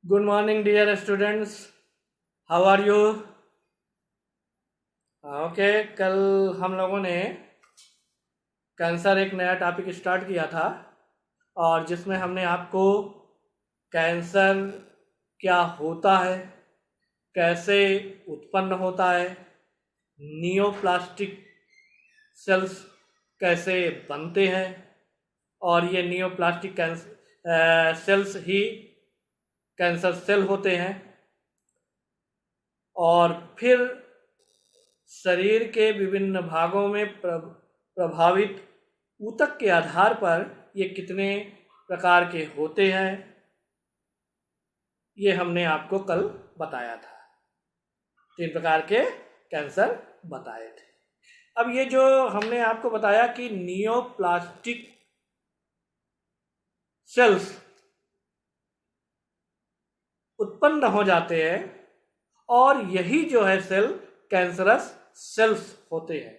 Good morning dear students, how are you? Okay, कल हम लोगों ने कैंसर एक नया टॉपिक स्टार्ट किया था और जिसमें हमने आपको कैंसर क्या होता है, कैसे उत्पन्न होता है, नियोप्लास्टिक सेल्स कैसे बनते हैं और ये नियोप्लास्टिक सेल्स ही कैंसर सेल होते हैं, और फिर शरीर के विभिन्न भागों में प्रभावित ऊतक के आधार पर ये कितने प्रकार के होते हैं, ये हमने आपको कल बताया था। 3 प्रकार के कैंसर बताए थे। अब ये जो हमने आपको बताया कि नियोप्लास्टिक सेल्स उत्पन्न हो जाते हैं और यही जो है सेल कैंसरस सेल्स होते हैं।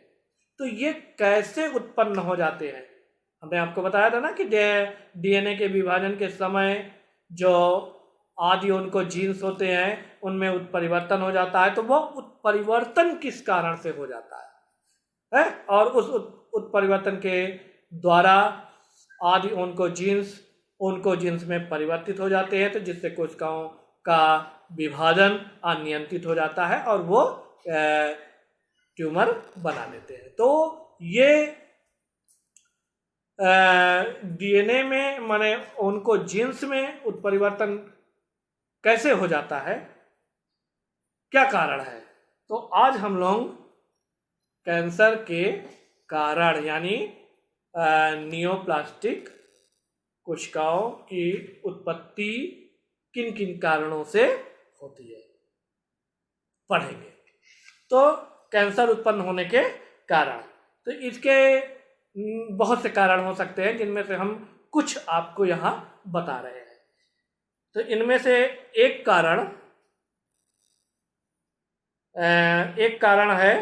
तो ये कैसे उत्पन्न हो जाते हैं? हमने आपको बताया था ना कि डीएनए के विभाजन के समय जो आदि उनको जीन्स होते हैं उनमें उत्परिवर्तन हो जाता है। तो वो उत्परिवर्तन किस कारण से हो जाता है, और उस उत्परिवर्तन के द्वारा आदि उनको जीन्स में परिवर्तित हो जाते हैं, तो जिससे कोशिकाओं का विभाजन अनियंत्रित हो जाता है और वो ट्यूमर बना देते हैं। तो ये डीएनए में माने उनको जीन्स में उत्परिवर्तन कैसे हो जाता है, क्या कारण है? तो आज हम लोग कैंसर के कारण यानी नियोप्लास्टिक कोशिकाओं की उत्पत्ति किन किन कारणों से होती है पढ़ेंगे। तो कैंसर उत्पन्न होने के कारण, तो इसके बहुत से कारण हो सकते हैं, जिनमें से हम कुछ आपको यहाँ बता रहे हैं। तो इनमें से एक कारण है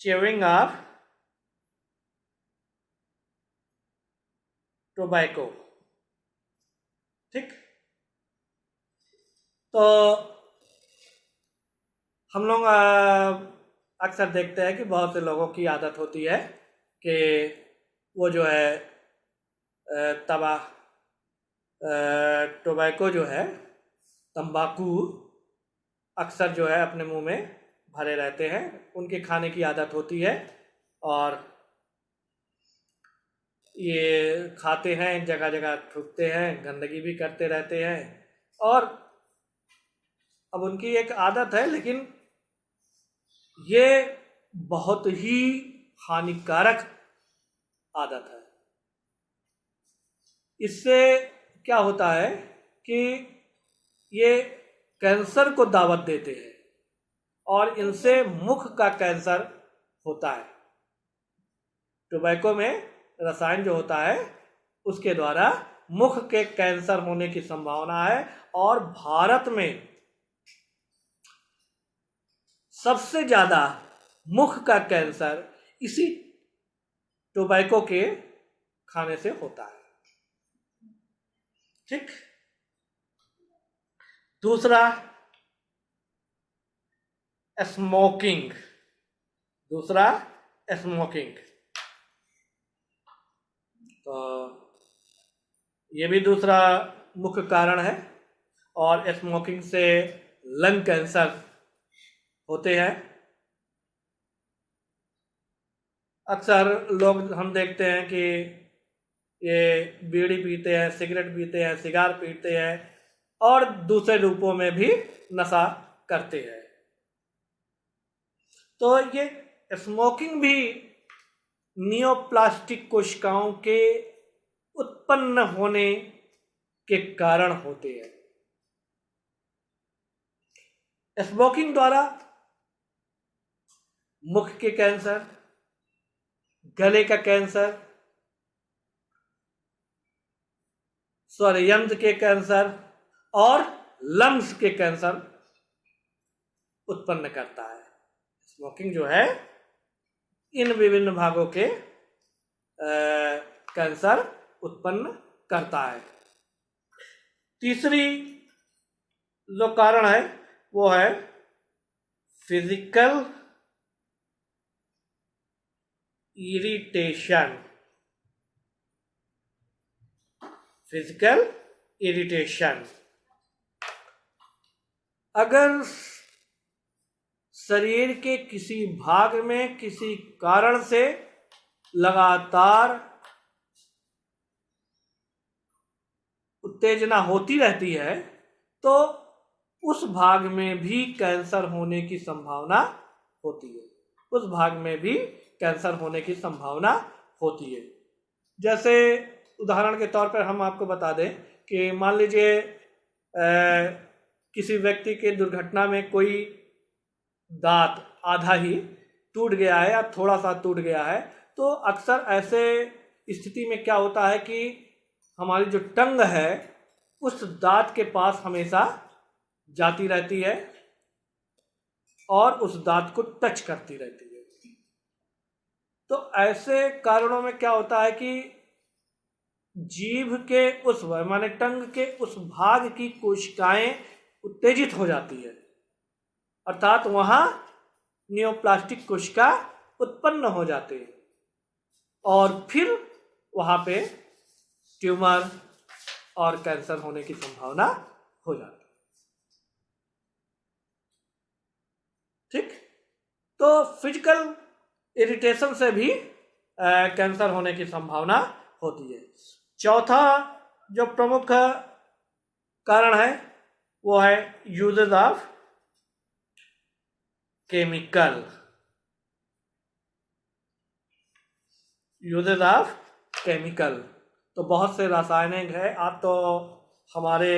च्यूइंग ऑफ टोबैको। ठीक, तो हम लोग अक्सर देखते हैं कि बहुत से लोगों की आदत होती है कि वो जो है टोबैको जो है, तंबाकू अक्सर जो है अपने मुंह में भरे रहते हैं। उनके खाने की आदत होती है और ये खाते हैं, जगह जगह थूकते हैं, गंदगी भी करते रहते हैं। और अब उनकी एक आदत है, लेकिन ये बहुत ही हानिकारक आदत है। इससे क्या होता है कि ये कैंसर को दावत देते हैं और इनसे मुख का कैंसर होता है। टोबैको में रसायन जो होता है उसके द्वारा मुख के कैंसर होने की संभावना है, और भारत में सबसे ज्यादा मुख का कैंसर इसी टोबैको के खाने से होता है। ठीक, दूसरा स्मोकिंग। तो ये भी दूसरा मुख्य कारण है, और स्मोकिंग से लंग कैंसर होते हैं। अक्सर लोग हम देखते हैं कि ये बीड़ी पीते हैं, सिगरेट पीते हैं, सिगार पीते हैं और दूसरे रूपों में भी नशा करते हैं। तो ये स्मोकिंग भी नियोप्लास्टिक कोशिकाओं के उत्पन्न होने के कारण होते हैं। स्मोकिंग द्वारा मुख के कैंसर, गले का कैंसर, स्वर यंत्र के कैंसर और लंग्स के कैंसर उत्पन्न करता है। स्मोकिंग जो है इन विभिन्न भागों के कैंसर उत्पन्न करता है। तीसरी जो कारण है वो है फिजिकल इरिटेशन। फिजिकल इरिटेशन, अगर शरीर के किसी भाग में किसी कारण से लगातार उत्तेजना होती रहती है तो उस भाग में भी कैंसर होने की संभावना होती है। उस भाग में भी कैंसर होने की संभावना होती है। जैसे उदाहरण के तौर पर हम आपको बता दें कि मान लीजिए किसी व्यक्ति के दुर्घटना में कोई दांत आधा ही टूट गया है या थोड़ा सा टूट गया है, तो अक्सर ऐसे स्थिति में क्या होता है कि हमारी जो टंग है उस दांत के पास हमेशा जाती रहती है और उस दांत को टच करती रहती है। तो ऐसे कारणों में क्या होता है कि जीभ के उस माने टंग के उस भाग की कोशिकाएं उत्तेजित हो जाती है, अर्थात वहां नियोप्लास्टिक कोशिका उत्पन्न हो जाते हैं और फिर वहां पे ट्यूमर और कैंसर होने की संभावना हो जाती है। ठीक, तो फिजिकल इरिटेशन से भी कैंसर होने की संभावना होती है। चौथा जो प्रमुख कारण है वो है uses of chemical. Uses of chemical, तो बहुत से रासायनिक है। आप तो हमारे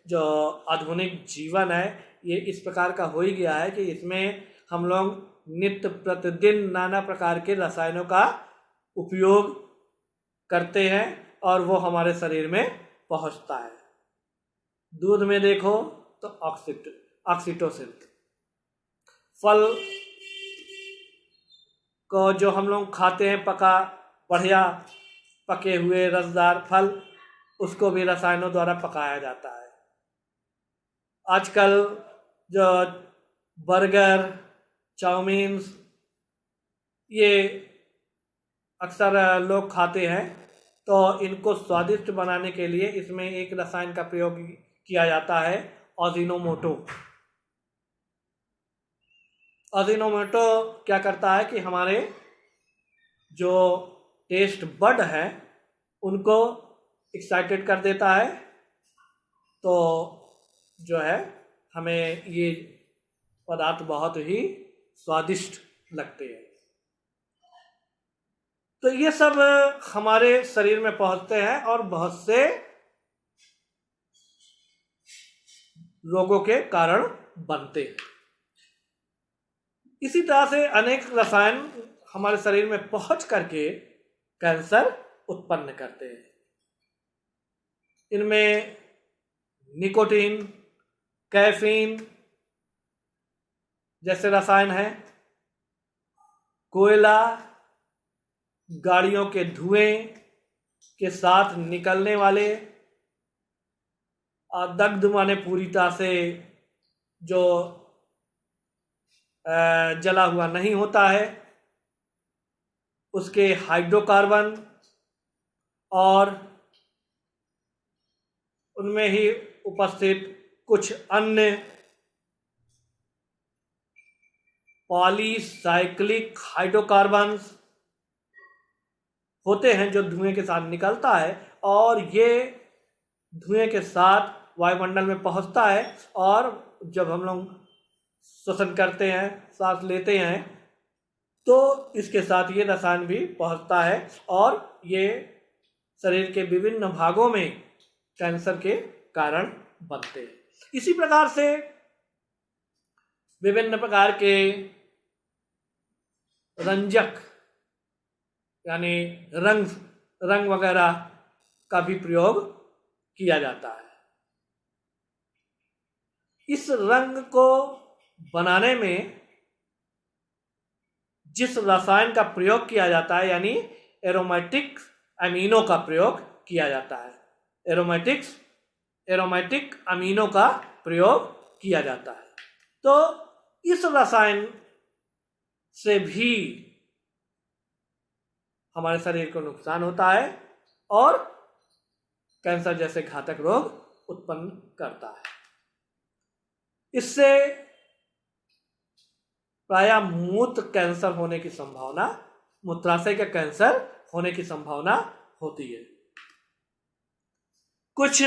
जो आधुनिक जीवन है ये इस प्रकार का हो ही गया है कि इसमें हम लोग नित्य प्रतिदिन नाना प्रकार के रसायनों का उपयोग करते हैं और वो हमारे शरीर में पहुंचता है। दूध में देखो तो ऑक्सीटोसिन, फल को जो हम लोग खाते हैं पका बढ़िया पके हुए रसदार फल, उसको भी रसायनों द्वारा पकाया जाता है। आजकल जो बर्गर, चाउमीन ये अक्सर लोग खाते हैं, तो इनको स्वादिष्ट बनाने के लिए इसमें एक रसायन का प्रयोग किया जाता है, अजीनोमोटो। अजीनोमोटो क्या करता है कि हमारे जो टेस्ट बड है उनको एक्साइटेड कर देता है, तो जो है हमें ये पदार्थ बहुत ही स्वादिष्ट लगते हैं। तो ये सब हमारे शरीर में पहुंचते हैं और बहुत से रोगों के कारण बनते हैं। इसी तरह से अनेक रसायन हमारे शरीर में पहुंच करके कैंसर उत्पन्न करते हैं। इनमें निकोटीन, कैफीन जैसे रसायन हैं, कोयला, गाड़ियों के धुएं के साथ निकलने वाले दग्ध माने पूरी तरह से जो जला हुआ नहीं होता है उसके हाइड्रोकार्बन और उनमें ही उपस्थित कुछ अन्य पॉलीसाइक्लिक हाइड्रोकार्बन्स होते हैं जो धुएं के साथ निकलता है और ये धुएं के साथ वायुमंडल में पहुंचता है और जब हम लोग श्वसन करते हैं, सांस लेते हैं, तो इसके साथ ये रसायन भी पहुंचता है और ये शरीर के विभिन्न भागों में कैंसर के कारण बनते हैं। इसी प्रकार से विभिन्न प्रकार के रंजक यानी रंग वगैरह का भी प्रयोग किया जाता है। इस रंग को बनाने में जिस रसायन का प्रयोग किया जाता है यानी एरोमेटिक अमीनो का प्रयोग किया जाता है। एरोमेटिक अमीनो का प्रयोग किया जाता है। तो इस रसायन से भी हमारे शरीर को नुकसान होता है और कैंसर जैसे घातक रोग उत्पन्न करता है। इससे प्रायः मूत्र कैंसर होने की संभावना, मूत्राशय का कैंसर होने की संभावना होती है। कुछ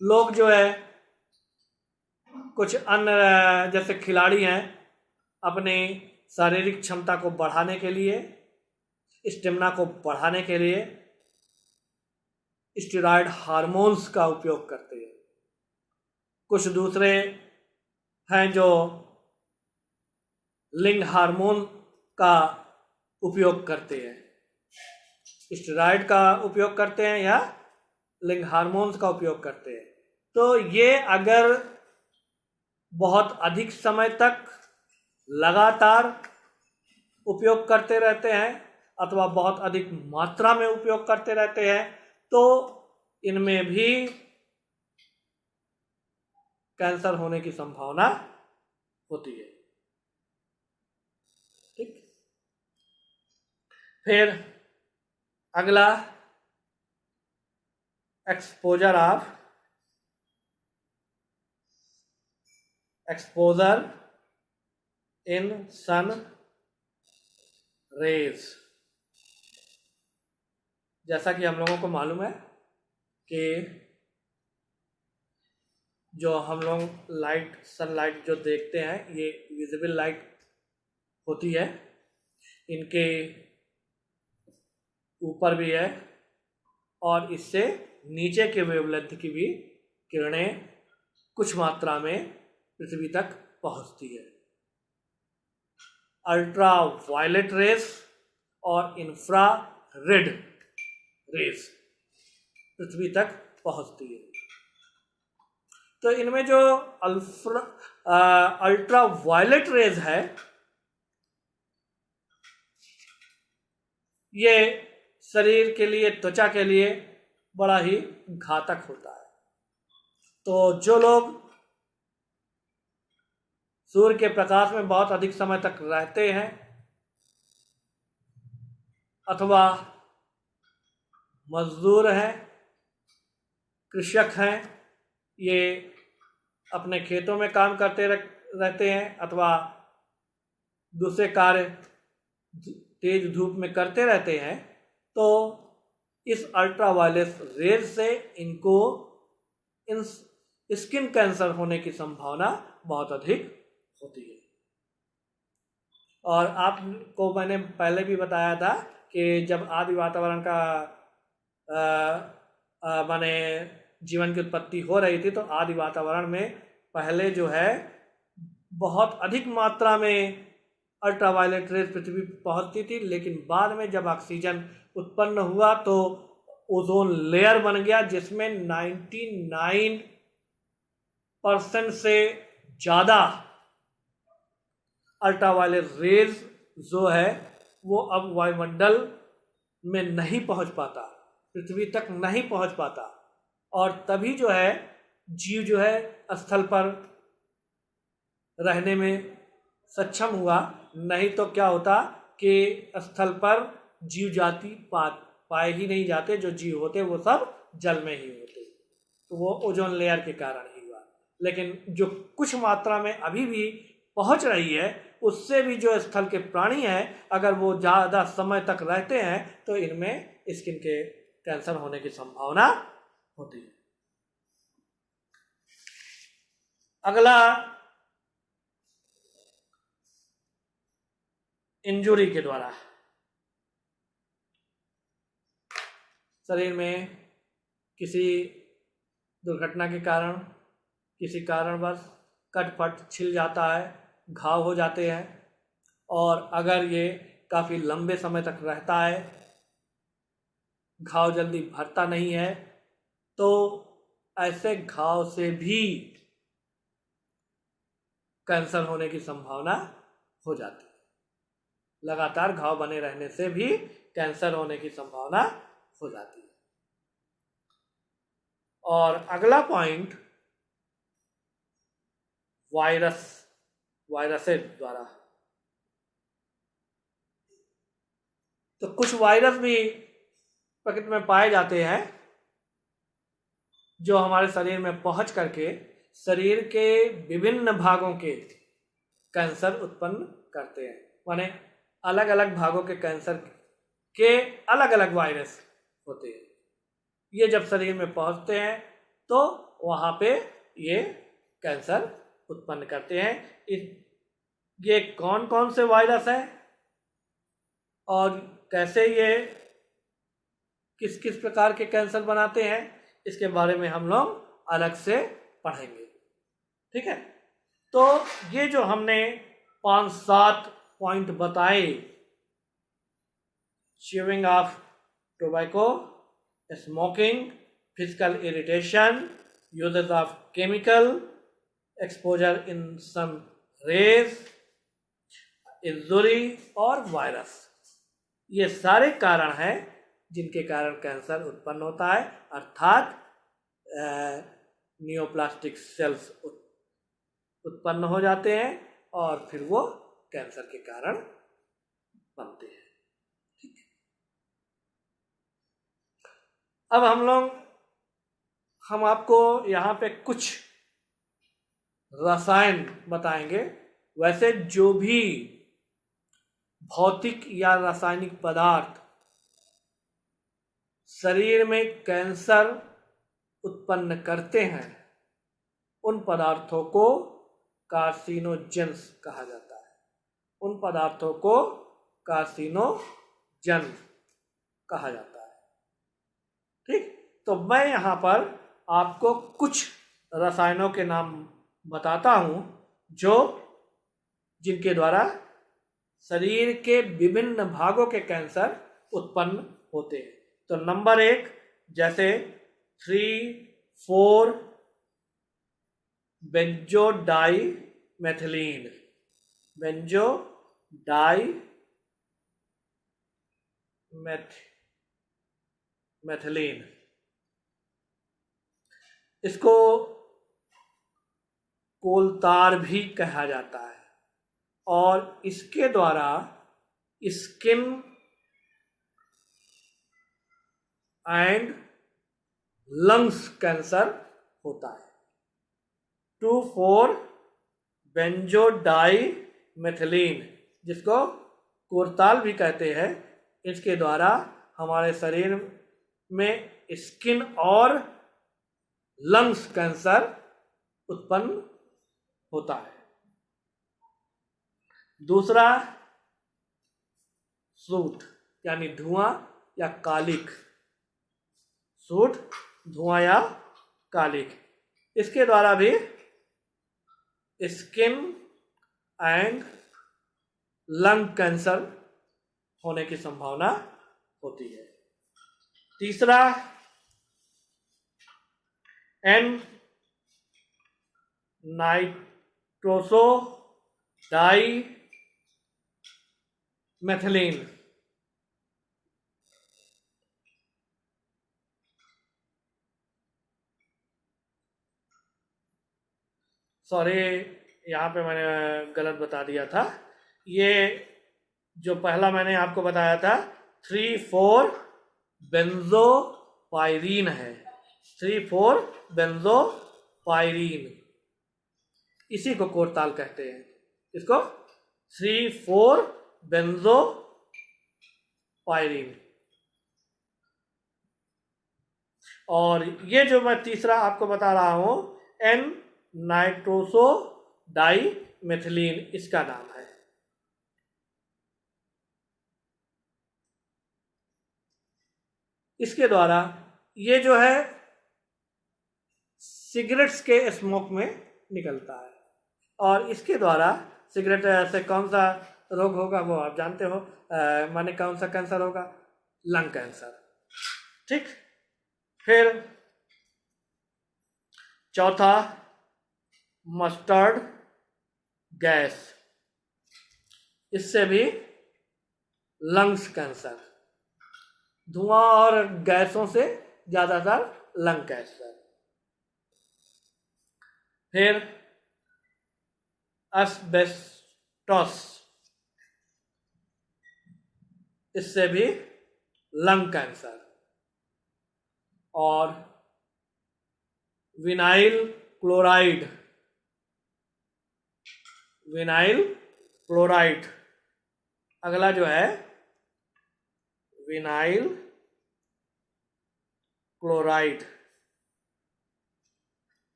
लोग जो है, कुछ अन्य जैसे खिलाड़ी हैं, अपने शारीरिक क्षमता को बढ़ाने के लिए, स्टेमिना को बढ़ाने के लिए स्टेरॉयड हार्मोन्स का उपयोग करते हैं। कुछ दूसरे हैं जो लिंग हार्मोन का उपयोग करते हैं, स्टेरॉयड का उपयोग करते हैं या लिंग हार्मोन्स का उपयोग करते हैं। तो ये अगर बहुत अधिक समय तक लगातार उपयोग करते रहते हैं अथवा बहुत अधिक मात्रा में उपयोग करते रहते हैं तो इनमें भी कैंसर होने की संभावना होती है। ठीक। फिर अगला एक्सपोजर इन सन रेज। जैसा कि हम लोगों को मालूम है कि जो हम लोग सनलाइट जो देखते हैं, ये विजिबल लाइट होती है। इनके ऊपर भी है और इससे नीचे के वेवलेंथ की भी किरणें कुछ मात्रा में पृथ्वी तक पहुंचती है। अल्ट्रा वायलेट रेस और इंफ्रारेड रेस पृथ्वी तक पहुंचती है। तो इनमें जो अल्ट्रा वायलेट रेज है, ये शरीर के लिए, त्वचा के लिए बड़ा ही घातक होता है। तो जो लोग सूर्य के प्रकाश में बहुत अधिक समय तक रहते हैं अथवा मजदूर हैं, कृषक हैं, ये अपने खेतों में काम करते रहते हैं अथवा दूसरे कार्य तेज धूप में करते रहते हैं, तो इस अल्ट्रावायलेट रेज से इनको इन स्किन कैंसर होने की संभावना बहुत अधिक होती है। और आपको मैंने पहले भी बताया था कि जब आदि वातावरण का माने जीवन की उत्पत्ति हो रही थी, तो आदि वातावरण में पहले जो है बहुत अधिक मात्रा में अल्ट्रावायलेट रेज पृथ्वी पहुंचती थी, लेकिन बाद में जब ऑक्सीजन उत्पन्न हुआ तो ओजोन लेयर बन गया, जिसमें 99% से ज़्यादा अल्ट्रावायलेट रेज जो है वो अब वायुमंडल में नहीं पहुंच पाता, पृथ्वी तक नहीं पहुंच पाता, और तभी जो है जीव जो है स्थल पर रहने में सक्षम हुआ। नहीं तो क्या होता कि स्थल पर जीव जाति पाए ही नहीं जाते, जो जीव होते वो सब जल में ही होते। तो वो ओजोन लेयर के कारण ही हुआ। लेकिन जो कुछ मात्रा में अभी भी पहुंच रही है, उससे भी जो स्थल के प्राणी हैं, अगर वो ज़्यादा समय तक रहते हैं तो इनमें स्किन के कैंसर होने की संभावना होती है। अगला इंजुरी के द्वारा शरीर में किसी दुर्घटना के कारण, किसी कारणवश कटपट छिल जाता है, घाव हो जाते हैं, और अगर ये काफ़ी लंबे समय तक रहता है, घाव जल्दी भरता नहीं है, तो ऐसे घाव से भी कैंसर होने की संभावना हो जाती है। लगातार घाव बने रहने से भी कैंसर होने की संभावना हो जाती है। और अगला पॉइंट वायरसेस द्वारा। तो कुछ वायरस भी प्रकृति में पाए जाते हैं जो हमारे शरीर में पहुंच करके शरीर के विभिन्न भागों के कैंसर उत्पन्न करते हैं। माने अलग अलग भागों के कैंसर के अलग अलग वायरस होते हैं। ये जब शरीर में पहुंचते हैं तो वहां पे ये कैंसर उत्पन्न करते हैं। ये कौन कौन से वायरस हैं और कैसे ये किस किस प्रकार के कैंसर बनाते हैं, इसके बारे में हम लोग अलग से पढ़ेंगे। ठीक है, तो ये जो हमने 5-7 पॉइंट बताए, chewing of tobacco, smoking, physical irritation, uses of chemical, exposure in sun rays, injury और वायरस, ये सारे कारण हैं जिनके कारण कैंसर उत्पन्न होता है, अर्थात नियोप्लास्टिक सेल्स उत्पन्न हो जाते हैं और फिर वो कैंसर के कारण बनते हैं। ठीक है, अब हम आपको यहाँ पे कुछ रसायन बताएंगे। वैसे जो भी भौतिक या रासायनिक पदार्थ शरीर में कैंसर उत्पन्न करते हैं, उन पदार्थों को कार्सिनोजेंस कहा जाता है। उन पदार्थों को कार्सिनोजेंस कहा जाता है। ठीक, तो मैं यहाँ पर आपको कुछ रसायनों के नाम बताता हूँ जिनके द्वारा शरीर के विभिन्न भागों के कैंसर उत्पन्न होते हैं। तो नंबर 1, जैसे 3,4 बेंजोडाइमेथिलीन। बेंजोडाइमेथिलीन, इसको कोलतार भी कहा जाता है और इसके द्वारा स्किन एंड लंग्स कैंसर होता है। 2,4 बेंजोडाइमेथिलीन, जिसको कोरताल भी कहते हैं, इसके द्वारा हमारे शरीर में स्किन और लंग्स कैंसर उत्पन्न होता है। दूसरा, सूट यानी धुआं या कालिक। सूट, धुआं या कालिक, इसके द्वारा भी स्किन एंड लंग कैंसर होने की संभावना होती है। तीसरा, नाइट्रोसोडाइमेथिलीन। सॉरी, यहाँ पे मैंने गलत बता दिया था। ये जो पहला मैंने आपको बताया था 3,4 बेंजोपाइरीन है। 3,4 बेंजोपाइरीन, इसी को कोरताल कहते हैं। इसको 3,4 बेंजोपाइरीन। और ये जो मैं तीसरा आपको बता रहा हूं, नाइट्रोसोडाइमेथिलीन, इसका नाम है। इसके द्वारा ये जो है सिगरेट्स के स्मोक में निकलता है और इसके द्वारा सिगरेट से कौन सा रोग होगा वो आप जानते हो, माने कौन सा कैंसर होगा, लंग कैंसर। ठीक, फिर चौथा, मस्टर्ड गैस, इससे भी लंग्स कैंसर धुआं और गैसों से ज्यादातर लंग कैंसर। फिर एस्बेस्टोस, इससे भी लंग कैंसर। और विनाइल क्लोराइड, विनाइल क्लोराइड अगला जो है विनाइल क्लोराइड,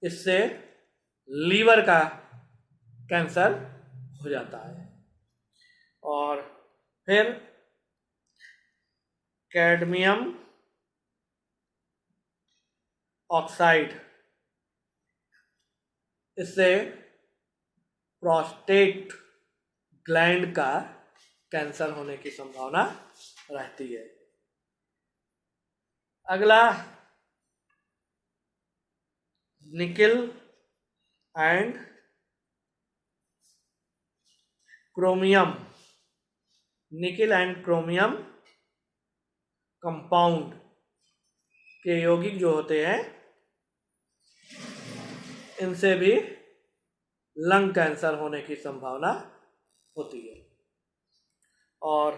इससे लीवर का कैंसर हो जाता है। और फिर कैडमियम ऑक्साइड, इससे प्रोस्टेट ग्लैंड का कैंसर होने की संभावना रहती है। अगला nickel and chromium, nickel and chromium compound के यौगिक जो होते हैं, इनसे भी लंग कैंसर होने की संभावना होती है। और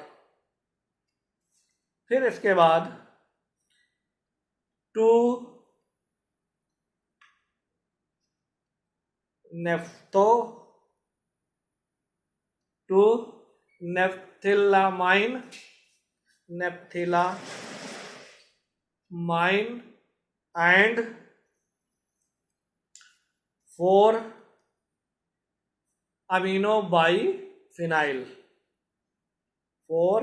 फिर इसके बाद 2 naphthylamine and 4 amino biphenyl, 4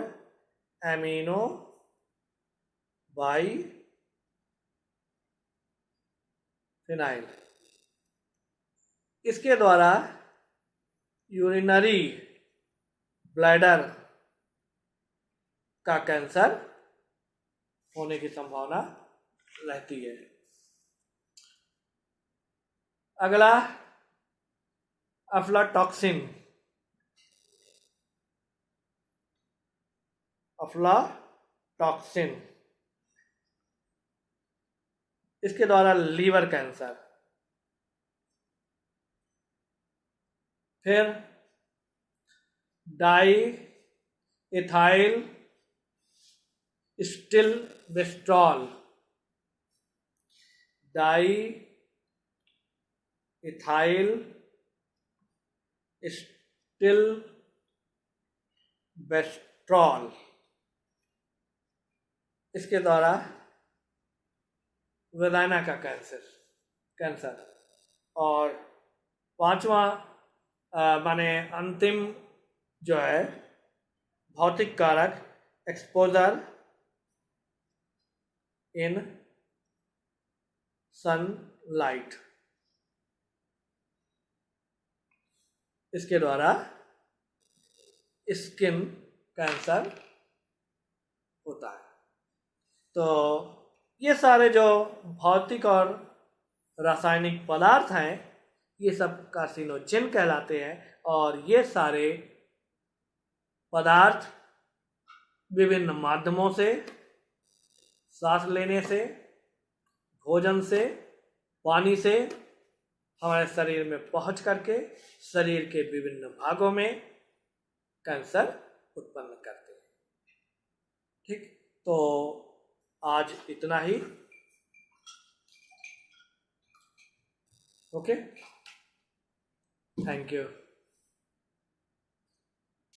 amino biphenyl, इसके द्वारा यूरिनरी ब्लैडर का कैंसर होने की संभावना रहती है। अगला अफ्लाटॉक्सिन, अफ्लाटॉक्सिन, इसके द्वारा लीवर कैंसर। फिर डाई इथाइल स्टिलबेस्ट्रॉल, डाई इथाइल स्टिलबेस्ट्रॉल, इसके द्वारा वेजाइना का कैंसर। और पांचवा माने अंतिम जो है भौतिक कारक एक्सपोजर इन सनलाइट, इसके द्वारा स्किन कैंसर होता है। तो ये सारे जो भौतिक और रासायनिक पदार्थ हैं, ये सब कार्सिनोजेन कहलाते हैं। और ये सारे पदार्थ विभिन्न माध्यमों से, सांस लेने से, भोजन से, पानी से हमारे शरीर में पहुंच करके शरीर के विभिन्न भागों में कैंसर उत्पन्न करते हैं। ठीक, तो आज इतना ही। Okay, thank you.